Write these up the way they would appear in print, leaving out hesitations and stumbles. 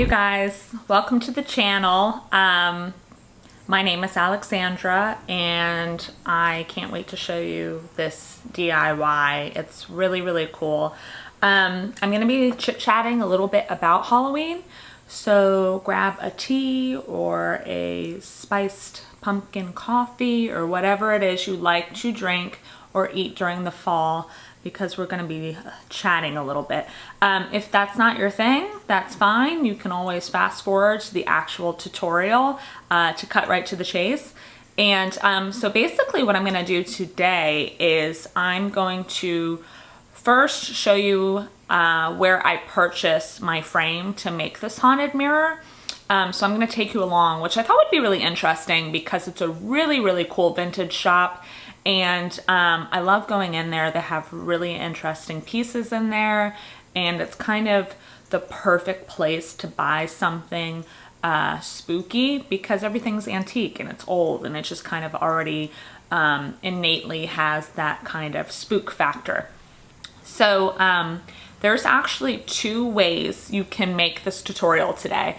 you guys, welcome to the channel. My name is Alexandra and I can't wait to show you this DIY. It's really cool. I'm gonna be chit-chatting a little bit about Halloween, so grab a tea or a spiced pumpkin coffee or whatever it is you like to drink or eat during the fall, because we're going to be chatting a little bit. If that's not your thing, that's fine. You can always fast forward to the actual tutorial to cut right to the chase. And so basically what I'm going to do today is I'm going to first show you where I purchased my frame to make this haunted mirror. So I'm going to take you along, which I thought would be really interesting because it's a really cool vintage shop. And I love going in there. They have really interesting pieces in there, and it's kind of the perfect place to buy something spooky because everything's antique and it's old and it just kind of already innately has that kind of spook factor. So there's actually two ways you can make this tutorial today.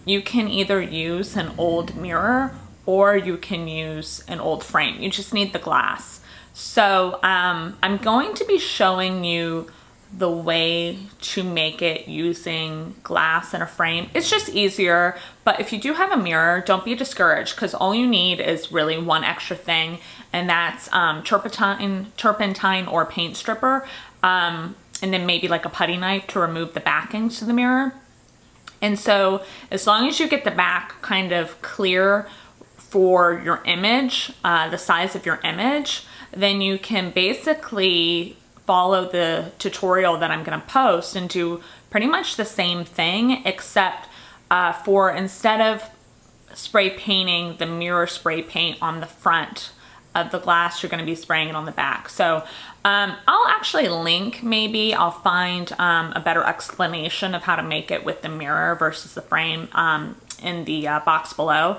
You can either use an old mirror or you can use an old frame. You just need the glass. So I'm going to be showing you the way to make it using glass and a frame. It's just easier, but if you do have a mirror, don't be discouraged because all you need is really one extra thing, and that's turpentine or paint stripper, and then maybe like a putty knife to remove the backings to the mirror. And so as long as you get the back kind of clear for your image, the size of your image, then you can basically follow the tutorial that I'm going to post and do pretty much the same thing, except for instead of spray painting the mirror spray paint on the front of the glass, you're going to be spraying it on the back. So I'll actually link, maybe I'll find a better explanation of how to make it with the mirror versus the frame in the box below.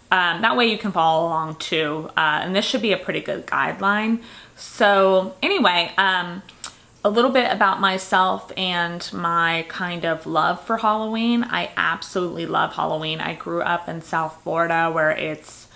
That way you can follow along too, and this should be a pretty good guideline. So anyway, a little bit about myself and my kind of love for Halloween. I absolutely love Halloween. I grew up in South Florida where it's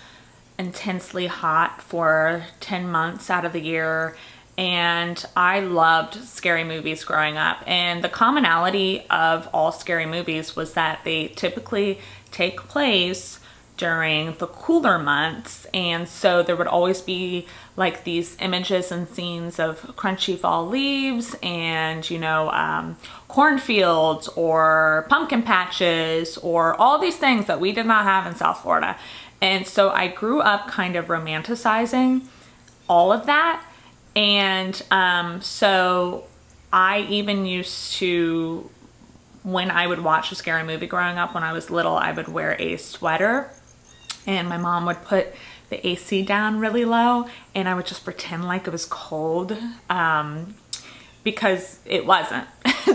intensely hot for 10 months out of the year, and I loved scary movies growing up. And the commonality of all scary movies was that they typically take place during the cooler months, and so there would always be like these images and scenes of crunchy fall leaves and, you know, cornfields or pumpkin patches or all these things that we did not have in South Florida. And so I grew up kind of romanticizing all of that. And so I even used to, when I would watch a scary movie growing up when I was little, I would wear a sweater. And my mom would put the AC down really low and I would just pretend like it was cold because it wasn't.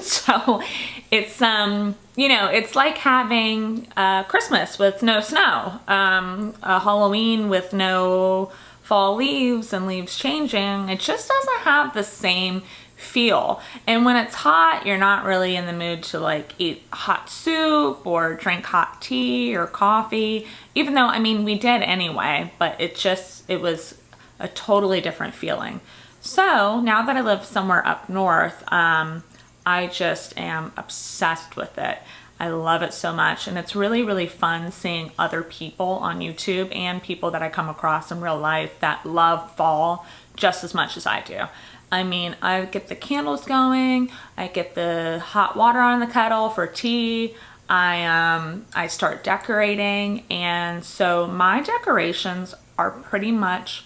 So it's, you know, it's like having Christmas with no snow, a Halloween with no fall leaves and leaves changing. It just doesn't have the same feel. And when it's hot, you're not really in the mood to like eat hot soup or drink hot tea or coffee, even though, I mean, we did anyway, but it was a totally different feeling. So now that I live somewhere up north, I just am obsessed with it. I love it so much, and it's really fun seeing other people on YouTube and people that I come across in real life that love fall just as much as I do. I mean, I get the candles going, I get the hot water on the kettle for tea, I start decorating, and so my decorations are pretty much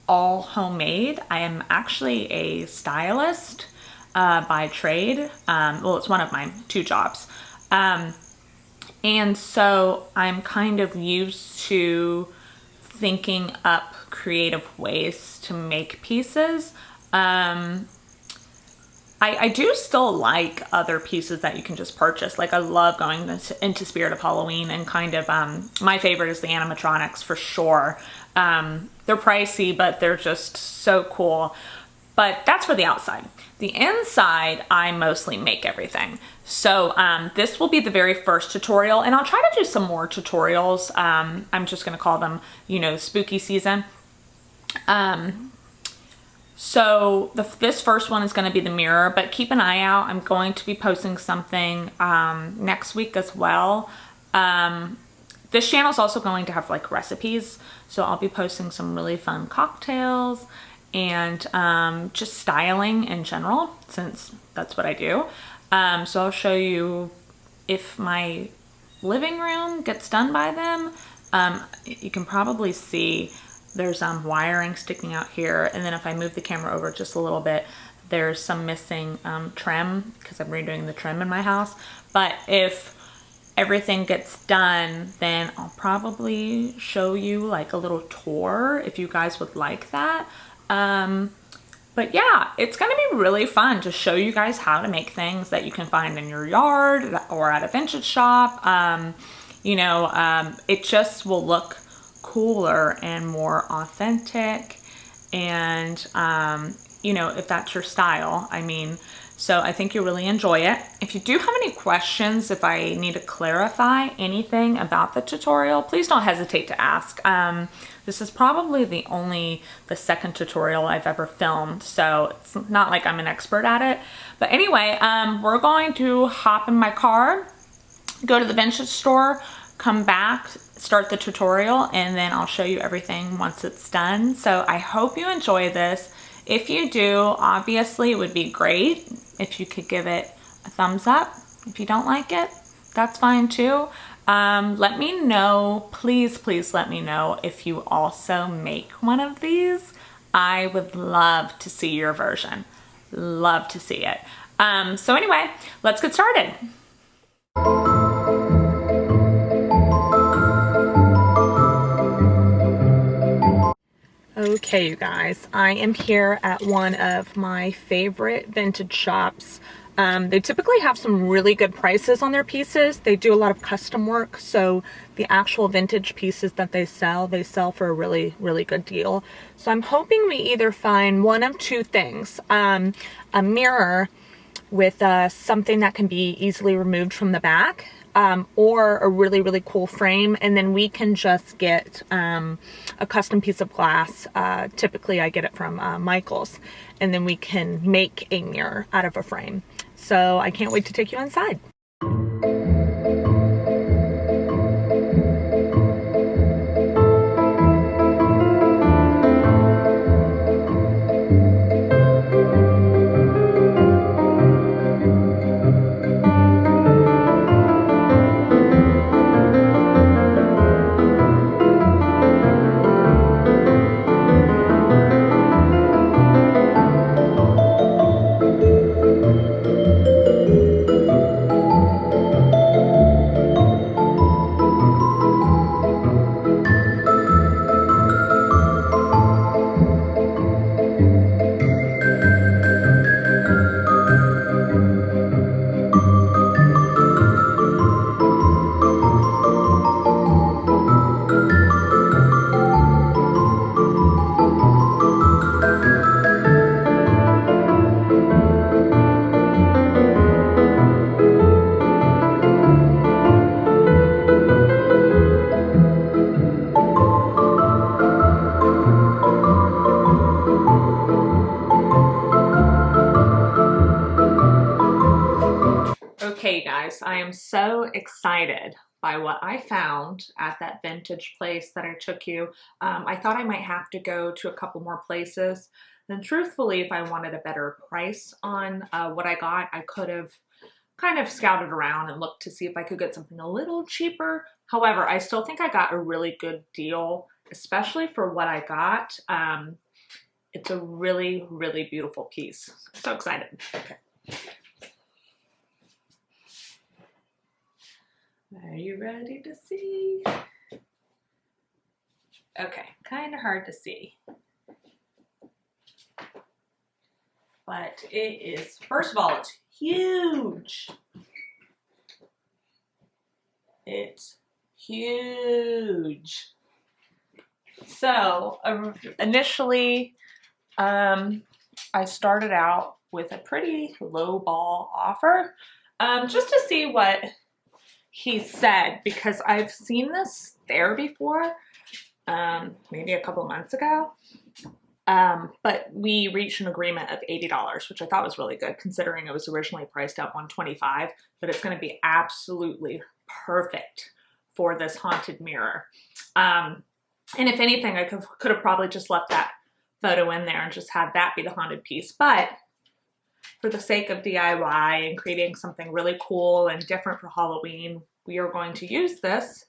all homemade. I am actually a stylist by trade. Well, it's one of my two jobs. And so I'm kind of used to thinking up creative ways to make pieces. I do still like other pieces that you can just purchase. Like I love going into Spirit of Halloween, and kind of my favorite is the animatronics for sure. They're pricey, but they're just so cool. But that's for the outside. The inside, I mostly make everything. So this will be the very first tutorial, and I'll try to do some more tutorials. I'm just gonna call them, you know, spooky season. So this first one is gonna be the mirror, but keep an eye out. I'm going to be posting something next week as well. This channel is also going to have like recipes. So I'll be posting some really fun cocktails and just styling in general, since that's what I do. So I'll show you if my living room gets done by them. You can probably see there's wiring sticking out here, and then if I move the camera over just a little bit, there's some missing trim because I'm redoing the trim in my house. But if everything gets done, then I'll probably show you like a little tour if you guys would like that. But yeah, it's gonna be really fun to show you guys how to make things that you can find in your yard or at a vintage shop. You know, it just will look cooler and more authentic, and you know, if that's your style, I mean, so I think you'll really enjoy it. If you do have any questions, if I need to clarify anything about the tutorial, please don't hesitate to ask. This is probably the second tutorial I've ever filmed, so it's not like I'm an expert at it. But anyway, we're going to hop in my car, go to the vintage store, come back, start the tutorial, and then I'll show you everything once it's done. So I hope you enjoy this. If you do, obviously it would be great if you could give it a thumbs up. If you don't like it, that's fine too. Let me know, please let me know if you also make one of these. I would love to see your version. Love to see it. So anyway, let's get started. Okay, you guys, I am here at one of my favorite vintage shops. They typically have some really good prices on their pieces. They do a lot of custom work, so the actual vintage pieces that they sell for a really, really good deal. So I'm hoping we either find one of two things. A mirror with something that can be easily removed from the back, or a really, really cool frame, and then we can just get a custom piece of glass. Typically I get it from Michael's, and then we can make a mirror out of a frame. So I can't wait to take you inside. Okay, guys, I am so excited by what I found at that vintage place that I took you. I thought I might have to go to a couple more places. And truthfully, if I wanted a better price on what I got, I could have kind of scouted around and looked to see if I could get something a little cheaper. However, I still think I got a really good deal, especially for what I got. It's a really, really beautiful piece. So excited. Okay. Are you ready to see? Okay, kind of hard to see. But it is, first of all, it's huge. It's huge. So initially, I started out with a pretty low ball offer just to see what he said, because I've seen this there before, maybe a couple months ago. But we reached an agreement of $80, which I thought was really good considering it was originally priced at $125, but it's going to be absolutely perfect for this haunted mirror. And if anything, I could have probably just left that photo in there and just had that be the haunted piece. But for the sake of DIY and creating something really cool and different for Halloween, we are going to use this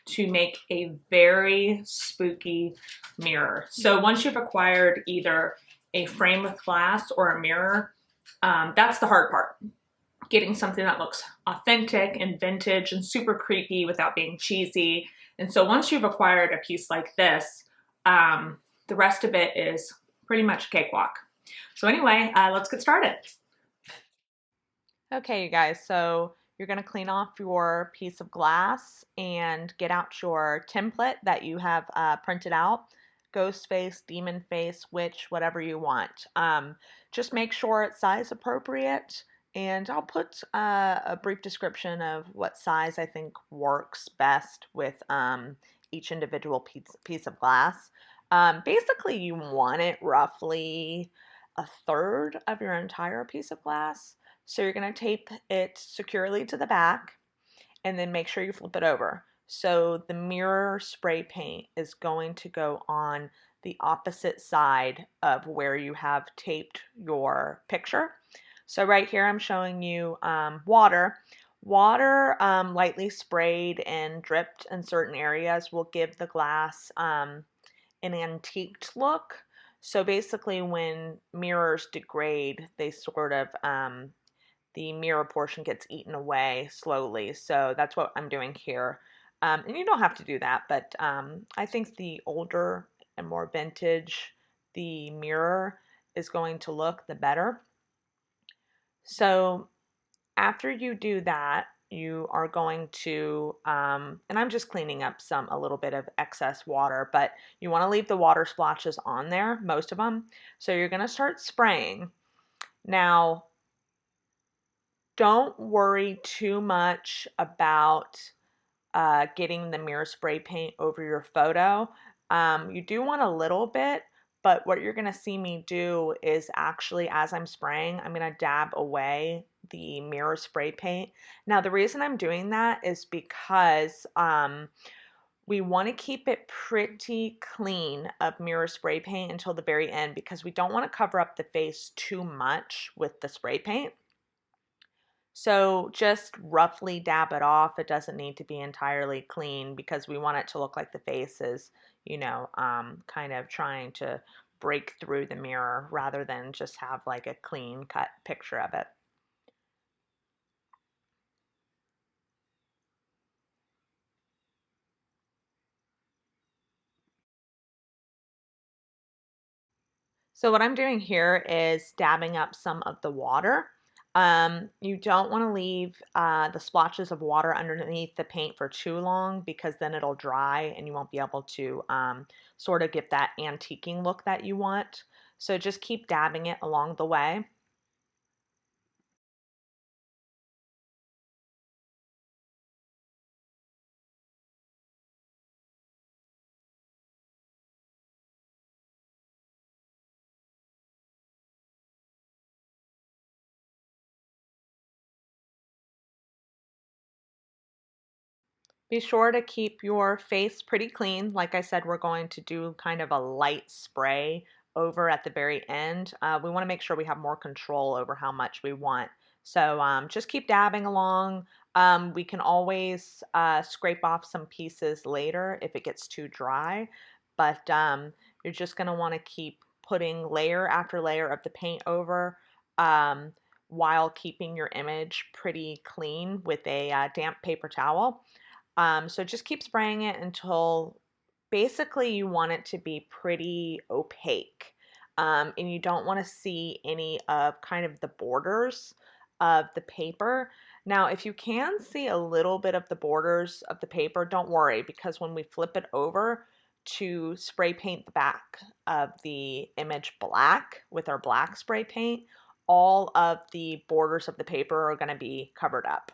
to make a very spooky mirror. So once you've acquired either a frame with glass or a mirror, that's the hard part. Getting something that looks authentic and vintage and super creepy without being cheesy. And so once you've acquired a piece like this, the rest of it is pretty much a cakewalk. So anyway, let's get started. Okay, you guys, so you're going to clean off your piece of glass and get out your template that you have printed out. Ghost face, demon face, witch, whatever you want. Just make sure it's size appropriate, and I'll put a brief description of what size I think works best with each individual piece of glass. Basically, you want it roughly a third of your entire piece of glass. So you're going to tape it securely to the back and then make sure you flip it over. So the mirror spray paint is going to go on the opposite side of where you have taped your picture. So right here I'm showing you water. Water lightly sprayed and dripped in certain areas will give the glass an antiqued look. So basically when mirrors degrade, they sort of the mirror portion gets eaten away slowly. So that's what I'm doing here. And you don't have to do that, but I think the older and more vintage the mirror is going to look, the better. So after you do that, you are going to, and I'm just cleaning up a little bit of excess water, but you want to leave the water splotches on there, most of them. So you're going to start spraying. Now, don't worry too much about getting the mirror spray paint over your photo. You do want a little bit, but what you're going to see me do is actually, as I'm spraying, I'm going to dab away the mirror spray paint. Now, the reason I'm doing that is because we want to keep it pretty clean of mirror spray paint until the very end, because we don't want to cover up the face too much with the spray paint. So just roughly dab it off. It doesn't need to be entirely clean because we want it to look like the face is, kind of trying to break through the mirror rather than just have like a clean cut picture of it. So what I'm doing here is dabbing up some of the water. You don't want to leave the splotches of water underneath the paint for too long, because then it'll dry and you won't be able to sort of get that antiquing look that you want. So just keep dabbing it along the way. Be sure to keep your face pretty clean. Like I said, we're going to do kind of a light spray over at the very end. We want to make sure we have more control over how much we want. So just keep dabbing along. We can always scrape off some pieces later if it gets too dry, but you're just going to want to keep putting layer after layer of the paint over while keeping your image pretty clean with a damp paper towel. So just keep spraying it until basically you want it to be pretty opaque. And you don't want to see any of kind of the borders of the paper. Now, if you can see a little bit of the borders of the paper, don't worry, because when we flip it over, to spray paint the back of the image black with our black spray paint, all of the borders of the paper are going to be covered up.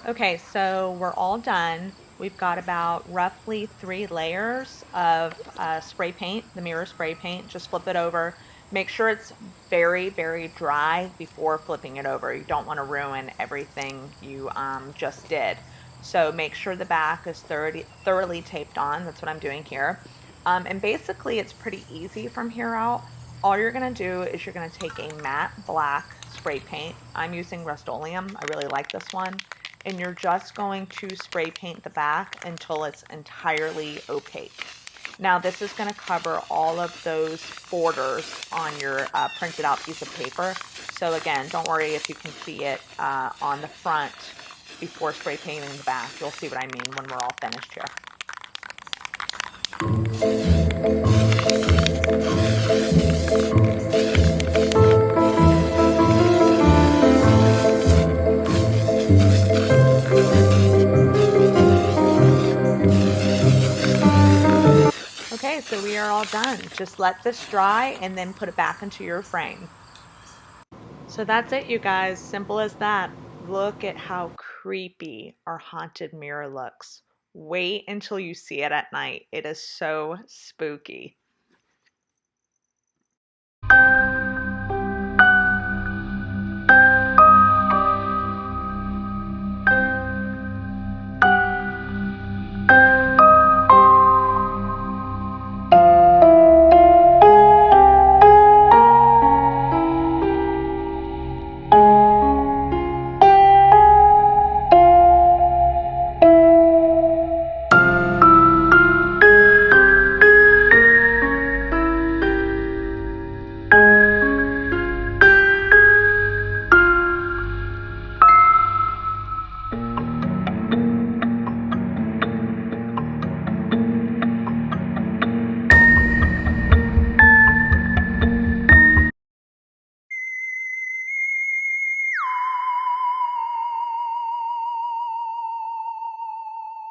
Okay, so we're all done. We've got about roughly 3 layers of spray paint, the mirror spray paint. Just flip it over. Make sure it's very, very dry before flipping it over. You don't want to ruin everything you just did. So make sure the back is thoroughly taped on. That's what I'm doing here. And basically it's pretty easy from here out. All you're going to do is you're going to take a matte black spray paint. I'm using Rust-Oleum. I really like this one. And you're just going to spray paint the back until it's entirely opaque. Now this is going to cover all of those borders on your printed out piece of paper. So again, don't worry if you can see it on the front before spray painting the back. You'll see what I mean when we're all finished here. Okay, so we are all done. Just let this dry and then put it back into your frame. So that's it, you guys. Simple as that. Look at how creepy our haunted mirror looks. Wait until you see it at night. It is so spooky.